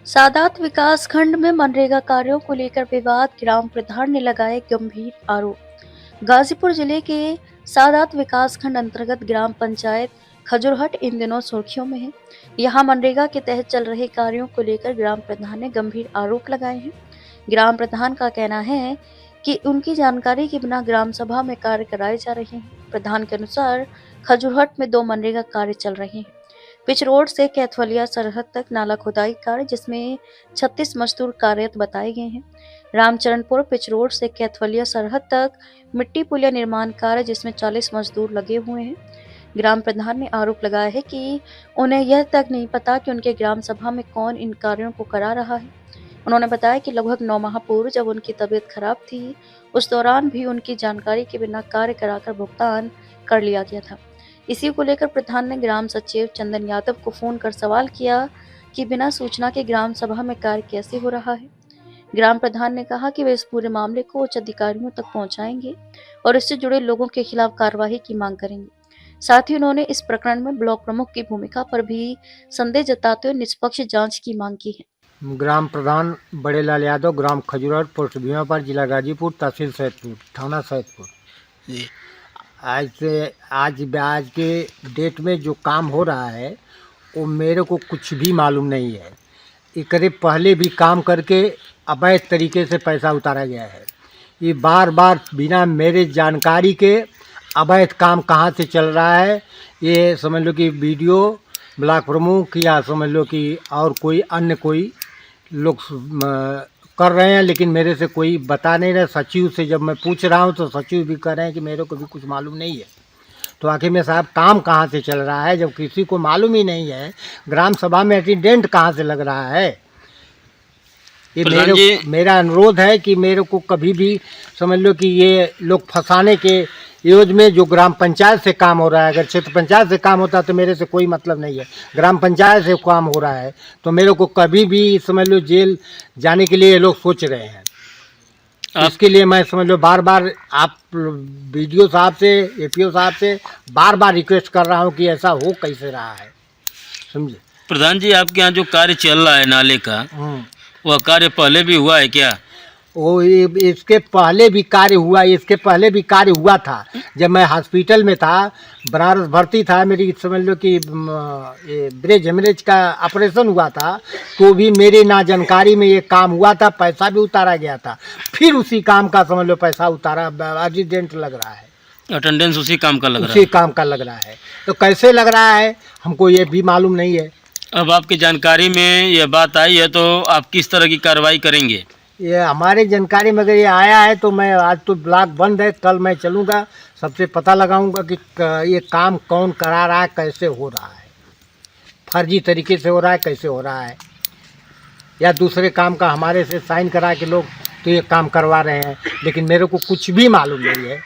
सादात विकासखंड में मनरेगा कार्यों को लेकर विवाद, ग्राम प्रधान ने लगाए गंभीर आरोप। गाजीपुर जिले के सादात विकासखंड अंतर्गत ग्राम पंचायत खजुरहट इन दिनों सुर्खियों में है। यहां मनरेगा के तहत चल रहे कार्यों को लेकर ग्राम प्रधान ने गंभीर आरोप लगाए हैं। ग्राम प्रधान का कहना है कि उनकी जानकारी के बिना ग्राम सभा में कार्य कराए जा रहे हैं। प्रधान के अनुसार खजुरहट में 2 मनरेगा कार्य चल रहे हैं। पिच रोड से कैथवलिया सरहद तक नाला खुदाई कार्य, जिसमें 36 मजदूर कार्यरत बताए गए हैं। रामचरणपुर पिच रोड से कैथवलिया सरहद तक मिट्टी पुलिया निर्माण कार्य, जिसमें 40 मजदूर लगे हुए हैं। ग्राम प्रधान ने आरोप लगाया है कि उन्हें यह तक नहीं पता कि उनके ग्राम सभा में कौन इन कार्यों को करा रहा है। उन्होंने बताया कि लगभग 9 माह पूर्व जब उनकी तबीयत खराब थी, उस दौरान भी उनकी जानकारी के बिना कार्य कराकर भुगतान कर लिया गया था। इसी को लेकर प्रधान ने ग्राम सचिव चंदन यादव को फोन कर सवाल किया कि बिना सूचना के ग्राम सभा में कार्य कैसे हो रहा है। ग्राम प्रधान ने कहा कि वे इस पूरे मामले को उच्च अधिकारियों तक पहुंचाएंगे और इससे जुड़े लोगों के खिलाफ कार्रवाई की मांग करेंगे। साथ ही उन्होंने इस प्रकरण में ब्लॉक प्रमुख की भूमिका पर भी संदेह जताते हुए निष्पक्ष जांच की मांग की है। ग्राम प्रधान बड़ेलाल यादव, ग्राम खजुरहट, पोस्ट भीमापार, जिला गाजीपुर, तहसील सैदपुर, थाना सैदपुर। आज के डेट में जो काम हो रहा है वो मेरे को कुछ भी मालूम नहीं है। एकरे पहले भी काम करके अवैध तरीके से पैसा उतारा गया है। ये बार बार बिना मेरे जानकारी के अवैध काम कहाँ से चल रहा है, ये समझ लो कि वीडियो ब्लॉक प्रमुख या समझ लो कि और कोई अन्य कोई लोग कर रहे हैं, लेकिन मेरे से कोई बता नहीं रहे। सचिव से जब मैं पूछ रहा हूं तो सचिव भी कह रहे हैं कि मेरे को भी कुछ मालूम नहीं है। तो आखिर में साहब काम कहां से चल रहा है जब किसी को मालूम ही नहीं है? ग्राम सभा में अटेंडेंट कहां से लग रहा है? ये मेरा अनुरोध है कि मेरे को कभी भी समझ लो कि ये लोग फंसाने के योजना में जो ग्राम पंचायत से काम हो रहा है, अगर क्षेत्र पंचायत से काम होता तो मेरे से कोई मतलब नहीं है। ग्राम पंचायत से काम हो रहा है तो मेरे को कभी भी समझ लो जेल जाने के लिए ये लोग सोच रहे हैं। इसके लिए मैं समझ लो बार बार आप बीडीओ साहब से, एपीओ साहब से बार बार रिक्वेस्ट कर रहा हूँ कि ऐसा हो कैसे रहा है, समझे। प्रधान जी, आपके यहाँ जो कार्य चल रहा है नाले का, वह कार्य पहले भी हुआ है क्या? वो इसके पहले भी कार्य हुआ था। जब मैं हॉस्पिटल में था, बनारस भर्ती था, मेरी समझ लो कि ब्रेन हेमरेज का ऑपरेशन हुआ था, तो भी मेरे ना जानकारी में ये काम हुआ था। पैसा भी उतारा गया था, फिर उसी काम का समझ लो पैसा उतारा, एजेंट लग रहा है, अटेंडेंस उसी काम का लग रहा है। तो कैसे लग रहा है हमको ये भी मालूम नहीं है। अब आपकी जानकारी में यह बात आई है तो आप किस तरह की कार्रवाई करेंगे? ये हमारे जानकारी में अगर ये आया है तो मैं, आज तो ब्लॉक बंद है, कल मैं चलूँगा, सबसे पता लगाऊंगा कि ये काम कौन करा रहा है, कैसे हो रहा है, फर्जी तरीके से हो रहा है, कैसे हो रहा है, या दूसरे काम का हमारे से साइन करा के लोग तो ये काम करवा रहे हैं, लेकिन मेरे को कुछ भी मालूम नहीं है।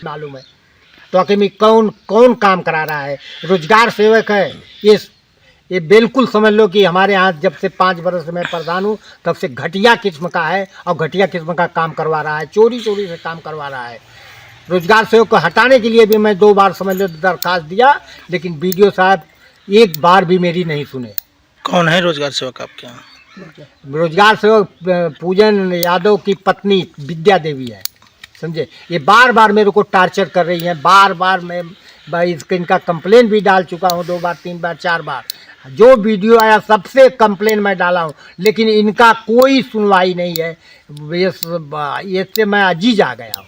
मालूम है तो आखिर में कौन काम करा रहा है? रोजगार सेवक है ये बिल्कुल समझ लो कि हमारे यहाँ जब से 5 वर्ष से मैं प्रधान हूँ तब से घटिया किस्म का है, और घटिया किस्म का काम करवा रहा है, चोरी से काम करवा रहा है। रोजगार सेवक को हटाने के लिए भी मैं 2 बार समझ लो दरखास्त दिया, लेकिन बीडीओ साहब एक बार भी मेरी नहीं सुने। कौन है रोजगार सेवक आपके यहाँ? रोजगार सेवक पूजन यादव की पत्नी विद्या देवी है, समझे। ये बार बार मेरे को टार्चर कर रही हैं, बार बार मैं इनका कंप्लेन भी डाल चुका हूँ, 2 बार 3 बार 4 बार। जो वीडियो आया सबसे कंप्लेन मैं डाला हूँ, लेकिन इनका कोई सुनवाई नहीं है। ये से मैं अजीज आ गया हूँ।